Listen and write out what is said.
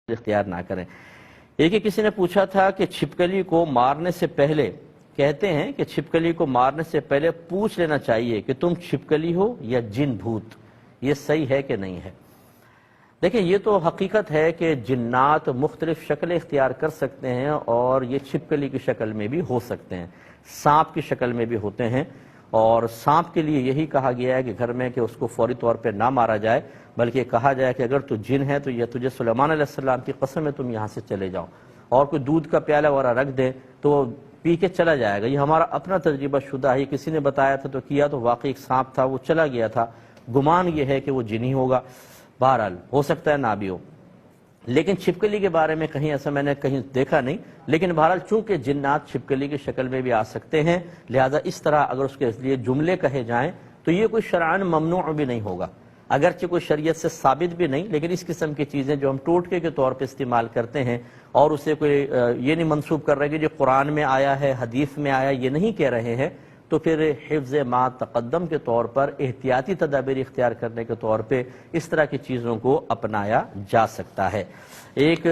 اختیار نہ کریں۔ ایک کسی نے پوچھا تھا کہ چھپکلی کو مارنے سے پہلے کہتے ہیں کہ چھپکلی کو مارنے سے پہلے پوچھ لینا چاہیے کہ تم چھپکلی ہو یا جن بھوت، یہ صحیح ہے کہ نہیں ہے۔ دیکھیں یہ تو حقیقت ہے کہ جنات مختلف شکلیں اختیار کر سکتے ہیں اور یہ چھپکلی کی شکل میں بھی ہو سکتے ہیں، سانپ کی شکل میں بھی ہوتے ہیں، اور سانپ کے لیے یہی کہا گیا ہے کہ گھر میں کہ اس کو فوری طور پہ نہ مارا جائے، بلکہ کہا جائے کہ اگر تو جن ہے تو یہ تجھے سلیمان علیہ السلام کی قسم ہے تم یہاں سے چلے جاؤ، اور کوئی دودھ کا پیالہ وغیرہ رکھ دے تو وہ پی کے چلا جائے گا۔ یہ ہمارا اپنا تجربہ شدہ ہے، کسی نے بتایا تھا تو کیا تو واقعی ایک سانپ تھا، وہ چلا گیا تھا، گمان یہ ہے کہ وہ جن ہی ہوگا، بہرحال ہو سکتا ہے نہ بھی ہو۔ لیکن چھپکلی کے بارے میں کہیں ایسا میں نے کہیں دیکھا نہیں، لیکن بہرحال چونکہ جنات چھپکلی کی شکل میں بھی آ سکتے ہیں، لہذا اس طرح اگر اس کے لیے جملے کہے جائیں تو یہ کوئی شرعاً ممنوع بھی نہیں ہوگا، اگرچہ کوئی شریعت سے ثابت بھی نہیں، لیکن اس قسم کی چیزیں جو ہم ٹوٹکے کے طور پہ استعمال کرتے ہیں اور اسے کوئی یہ نہیں منسوب کر رہے کہ جو قرآن میں آیا ہے، حدیث میں آیا، یہ نہیں کہہ رہے ہیں، تو پھر حفظ ما تقدم کے طور پر احتیاطی تدابیر اختیار کرنے کے طور پہ اس طرح کی چیزوں کو اپنایا جا سکتا ہے۔ ایک